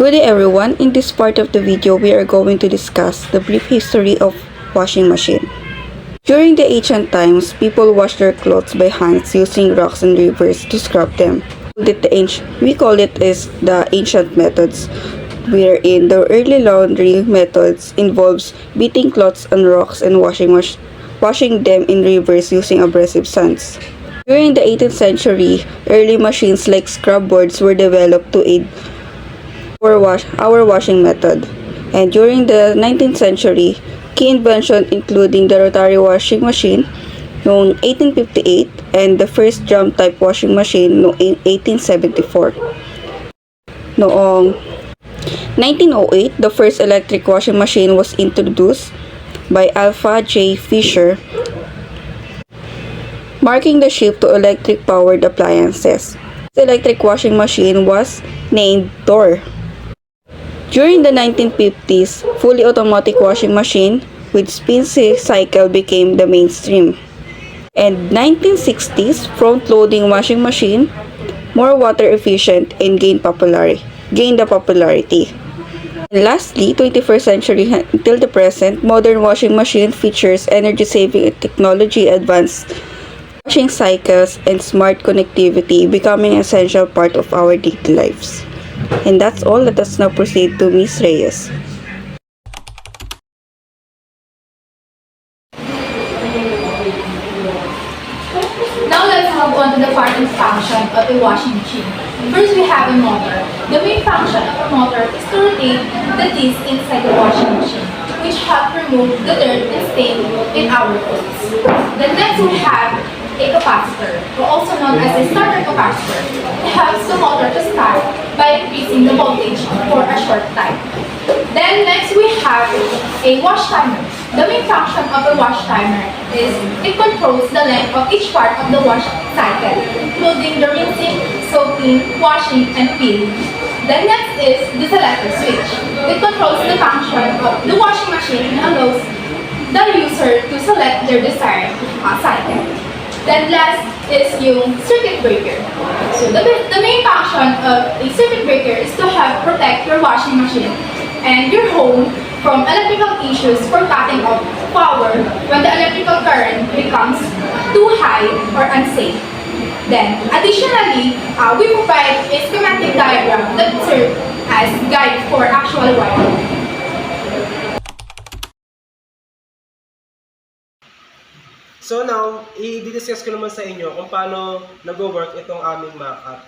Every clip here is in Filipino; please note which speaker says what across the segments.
Speaker 1: Good day everyone, in this part of the video we are going to discuss the brief history of washing machine. During the ancient times, people washed their clothes by hands using rocks and rivers to scrub them. We call it as the ancient methods, wherein the early laundry methods involves beating clothes on rocks and washing them in rivers using abrasive sands. During the 18th century, early machines like scrub boards were developed to aid our washing method. And during the 19th century, key inventions including the rotary washing machine noong 1858 and the first drum type washing machine noong 1874. Noong 1908, the first electric washing machine was introduced by Alpha J. Fisher, marking the shift to electric-powered appliances. This electric washing machine was named Door. During the 1950s, fully automatic washing machine with spin cycle became the mainstream. And 1960s, front-loading washing machine, more water efficient and gained the popularity. And lastly, 21st century until the present, modern washing machine features energy-saving technology, advanced washing cycles, and smart connectivity becoming an essential part of our daily lives. And that's all. Let us now proceed to Ms. Reyes.
Speaker 2: Now let's move on to the part and function of a washing machine. First, we have a motor. The main function of a motor is to rotate the disc inside the washing machine, which help remove the dirt and stain in our clothes. Then next, we have a capacitor, also known as a starter capacitor. It helps the motor to start by increasing the voltage for a short time. Then next, we have a wash timer. The main function of a wash timer is it controls the length of each part of the wash cycle, including the rinsing, soaking, washing, and peeling. Then next is the selector switch. It controls the function of the washing machine and allows the user to select their desired cycle. Then last is yung circuit breaker. So the main function of a circuit breaker is to help protect your washing machine and your home from electrical issues for cutting off power when the electrical current becomes too high or unsafe. Then, additionally, we provide a schematic diagram that serves as guide for actual wiring.
Speaker 3: So now, i-discuss ko naman sa inyo kung paano nag-work itong aming mock-up.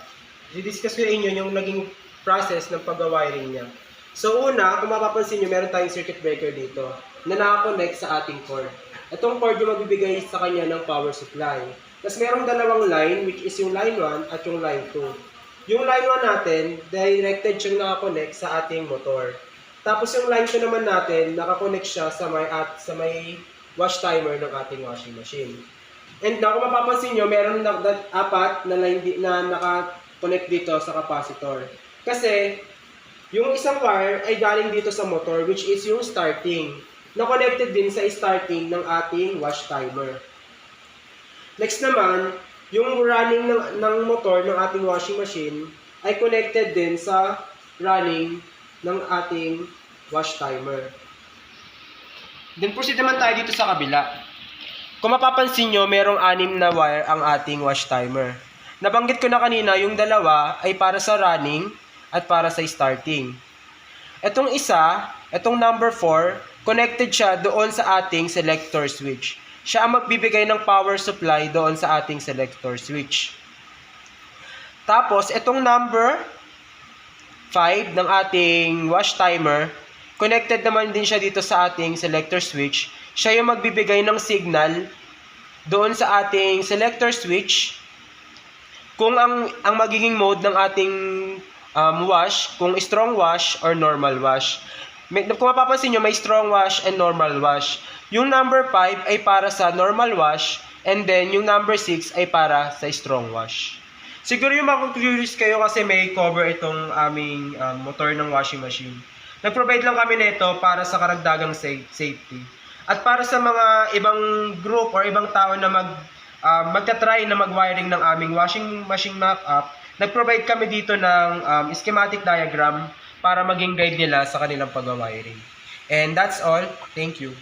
Speaker 3: I-discuss ko sa inyo yung naging process ng pag-wiring niya. So una, kung mapapansin nyo, meron tayong circuit breaker dito na nakakonect sa ating cord. Itong cord yung magbibigay sa kanya ng power supply. Tapos merong dalawang line, which is yung line 1 at yung line 2. Yung line 1 natin, directed siyang nakakonect sa ating motor. Tapos yung line 2 naman natin, nakakonect siya sa may wash timer ng ating washing machine. And now, kung mapapansin nyo, meron apat na line na naka-connect dito sa capacitor. Kasi, yung isang wire ay galing dito sa motor, which is yung starting. Na-connected din sa starting ng ating wash timer. Next naman, yung running ng motor ng ating washing machine ay connected din sa running ng ating wash timer. Then proceed naman tayo dito sa kabila. Kung mapapansin nyo, merong 6 na wire ang ating wash timer. Nabanggit ko na kanina, yung dalawa ay para sa running at para sa starting. Itong number 4, connected siya doon sa ating selector switch. Siya ang magbibigay ng power supply doon sa ating selector switch. Tapos, itong number 5 ng ating wash timer, connected naman din siya dito sa ating selector switch. Siya yung magbibigay ng signal doon sa ating selector switch kung ang magiging mode ng ating wash, kung strong wash or normal wash. Kung mapapansin nyo, may strong wash and normal wash. Yung number 5 ay para sa normal wash and then yung number 6 ay para sa strong wash. Siguro yung makukurious kayo kasi may cover itong aming motor ng washing machine. Nag-provide lang kami nito para sa karagdagang safety. At para sa mga ibang group or ibang tao na magta-try na mag-wiring ng aming washing machine mock-up, nag-provide kami dito ng schematic diagram para maging guide nila sa kanilang pag-wiring. And that's all. Thank you.